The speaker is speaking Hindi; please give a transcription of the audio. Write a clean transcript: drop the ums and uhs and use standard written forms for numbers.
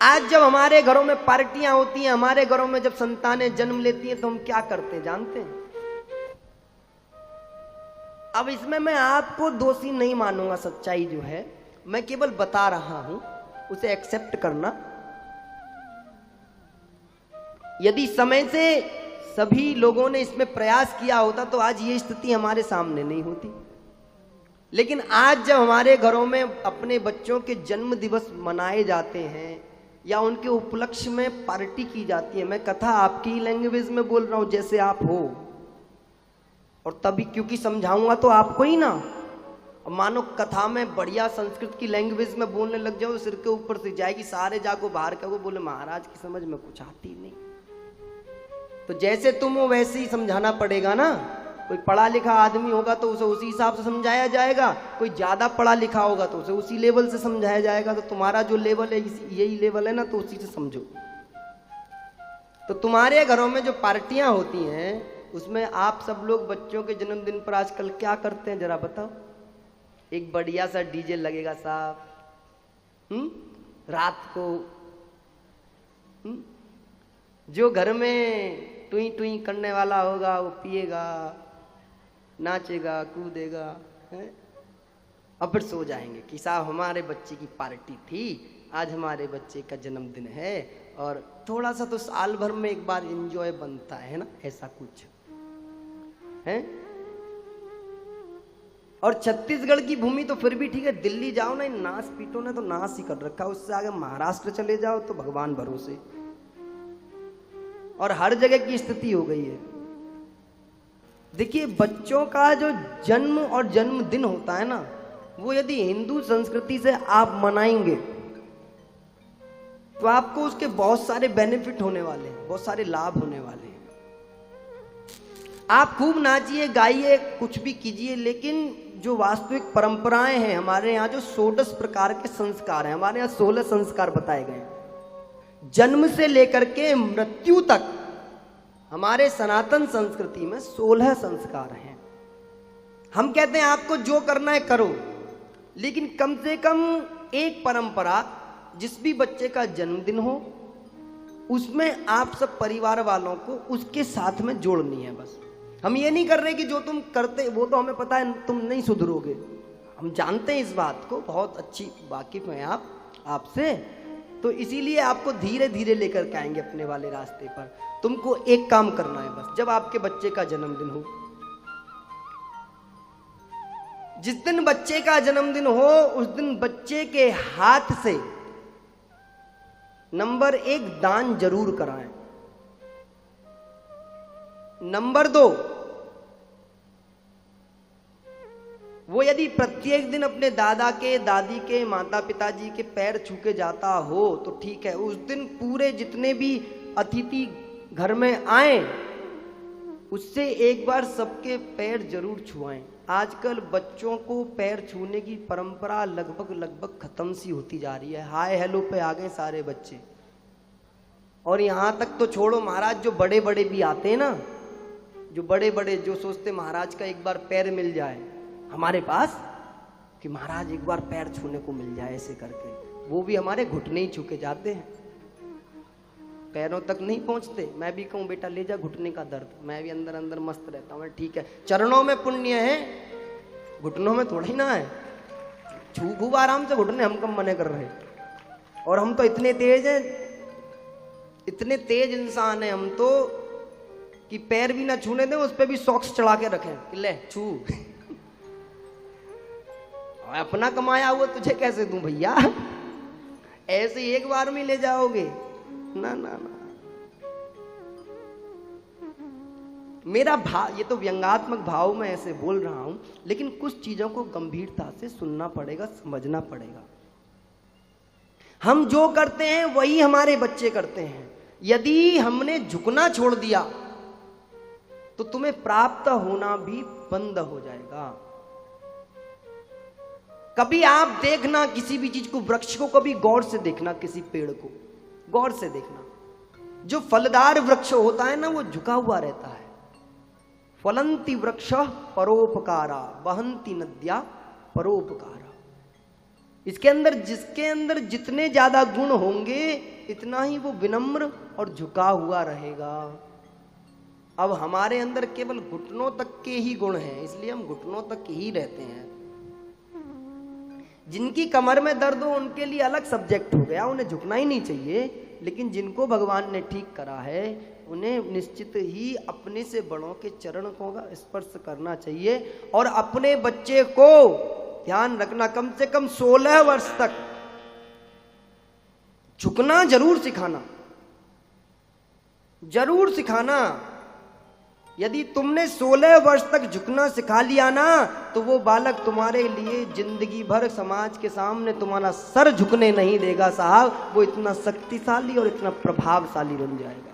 आज जब हमारे घरों में पार्टियां होती हैं, हमारे घरों में जब संतानें जन्म लेती हैं, तो हम क्या करते हैं जानते हैं? अब इसमें मैं आपको दोषी नहीं मानूंगा, सच्चाई जो है मैं केवल बता रहा हूं, उसे एक्सेप्ट करना। यदि समय से सभी लोगों ने इसमें प्रयास किया होता तो आज ये स्थिति हमारे सामने नहीं होती। लेकिन आज जब हमारे घरों में अपने बच्चों के जन्म दिवस मनाए जाते हैं या उनके उपलक्ष्य में पार्टी की जाती है, मैं कथा आपकी लैंग्वेज में बोल रहा हूं जैसे आप हो, और तभी क्योंकि समझाऊंगा तो आपको ही ना। मानो कथा में बढ़िया संस्कृत की लैंग्वेज में बोलने लग जाओ, सिर के ऊपर से जाएगी, सारे जाको बाहर का वो बोले महाराज की समझ में कुछ आती नहीं। तो जैसे तुम हो वैसे ही समझाना पड़ेगा ना। कोई पढ़ा लिखा आदमी होगा तो उसे उसी हिसाब से समझाया जाएगा, कोई ज्यादा पढ़ा लिखा होगा तो उसे उसी लेवल से समझाया जाएगा। तो तुम्हारा जो लेवल है यही लेवल है ना, तो उसी से समझो। तो तुम्हारे घरों में जो पार्टियां होती हैं उसमें आप सब लोग बच्चों के जन्मदिन पर आजकल क्या करते हैं जरा बताओ? एक बढ़िया सा डीजे लगेगा साहब, रात को जो घर में टुई टुई करने वाला होगा वो पिएगा, नाचेगा, कूदेगा, है? अब फिर सो जाएंगे कि साहब हमारे बच्चे की पार्टी थी, आज हमारे बच्चे का जन्मदिन है, और थोड़ा सा तो साल भर में एक बार एंजॉय बनता है ना, ऐसा कुछ है। और छत्तीसगढ़ की भूमि तो फिर भी ठीक है, दिल्ली जाओ ना, इन नाच पीटों ने तो नाच ही कर रखा। उससे आगे महाराष्ट्र चले जाओ तो भगवान भरोसे, और हर जगह की स्थिति हो गई है। देखिए बच्चों का जो जन्म और जन्मदिन होता है ना, वो यदि हिंदू संस्कृति से आप मनाएंगे तो आपको उसके बहुत सारे बेनिफिट होने वाले हैं, बहुत सारे लाभ होने वाले हैं। आप खूब नाचिए, गाइए, कुछ भी कीजिए, लेकिन जो वास्तविक परंपराएं हैं हमारे यहाँ, जो 16 प्रकार के संस्कार हैं, हमारे यहाँ 16 संस्कार बताए गए हैं। जन्म से लेकर के मृत्यु तक हमारे सनातन संस्कृति में 16 संस्कार हैं। हम कहते हैं आपको जो करना है करो, लेकिन कम से कम एक परंपरा, जिस भी बच्चे का जन्मदिन हो उसमें आप सब परिवार वालों को उसके साथ में जोड़नी है। बस हम ये नहीं कर रहे कि जो तुम करते वो तो हमें पता है तुम नहीं सुधरोगे, हम जानते हैं इस बात को, बहुत अच्छी वाकिफ हैं आप आपसे, तो इसीलिए आपको धीरे धीरे लेकर के आएंगे अपने वाले रास्ते पर। तुमको एक काम करना है बस, जब आपके बच्चे का जन्मदिन हो, जिस दिन बच्चे का जन्मदिन हो उस दिन बच्चे के हाथ से नंबर 1 दान जरूर कराएं। नंबर 2, वो यदि प्रत्येक दिन अपने दादा के, दादी के, माता पिताजी के पैर छू के जाता हो तो ठीक है। उस दिन पूरे जितने भी अतिथि घर में आए उससे एक बार सबके पैर जरूर छुआएं। आजकल बच्चों को पैर छूने की परंपरा लगभग खत्म सी होती जा रही है। हाय हेलो पे आ गए सारे बच्चे। और यहां तक तो छोड़ो महाराज, जो बड़े बड़े भी आते हैं ना, जो बड़े बड़े जो सोचते महाराज का एक बार पैर मिल जाए हमारे पास, कि महाराज एक बार पैर छूने को मिल जाए ऐसे करके, वो भी हमारे घुटने ही छू के जाते हैं, पैरों तक नहीं पहुंचते। मैं भी कहूँ बेटा ले जा घुटने का दर्द, मैं भी अंदर अंदर मस्त रहता हूँ, ठीक है चरणों में पुण्य है, घुटनों में थोड़ा ही ना है। छू खूब आराम से घुटने, हम कम मने कर रहे हैं। और हम तो इतने तेज हैं, इतने तेज इंसान हैं हम तो, कि पैर भी ना छूने दें उस पर भी सॉक्स चढ़ा के रखें कि ले छू। अपना कमाया हुआ तुझे कैसे दूं भैया, ऐसे एक बार में ले जाओगे? ना ना ना। मेरा भाव, ये तो व्यंग्यात्मक भाव में ऐसे बोल रहा हूं, लेकिन कुछ चीजों को गंभीरता से सुनना पड़ेगा, समझना पड़ेगा। हम जो करते हैं वही हमारे बच्चे करते हैं। यदि हमने झुकना छोड़ दिया तो तुम्हें प्राप्त होना भी बंद हो जाएगा। कभी आप देखना किसी भी चीज को, वृक्ष को कभी गौर से देखना, किसी पेड़ को गौर से देखना। जो फलदार वृक्ष होता है ना वो झुका हुआ रहता है। फलंति वृक्ष परोपकारा, वहंती नद्या परोपकारा। इसके अंदर, जिसके अंदर जितने ज्यादा गुण होंगे इतना ही वो विनम्र और झुका हुआ रहेगा। अब हमारे अंदर केवल घुटनों तक के ही गुण हैं, इसलिए हम घुटनों तक ही रहते हैं। जिनकी कमर में दर्द हो उनके लिए अलग सब्जेक्ट हो गया, उन्हें झुकना ही नहीं चाहिए। लेकिन जिनको भगवान ने ठीक करा है उन्हें निश्चित ही अपने से बड़ों के चरण को स्पर्श करना चाहिए। और अपने बच्चे को ध्यान रखना, कम से कम 16 वर्ष तक झुकना जरूर सिखाना, जरूर सिखाना। यदि तुमने 16 वर्ष तक झुकना सिखा लिया ना, तो वो बालक तुम्हारे लिए जिंदगी भर समाज के सामने तुम्हारा सर झुकने नहीं देगा साहब। वो इतना शक्तिशाली और इतना प्रभावशाली बन जाएगा।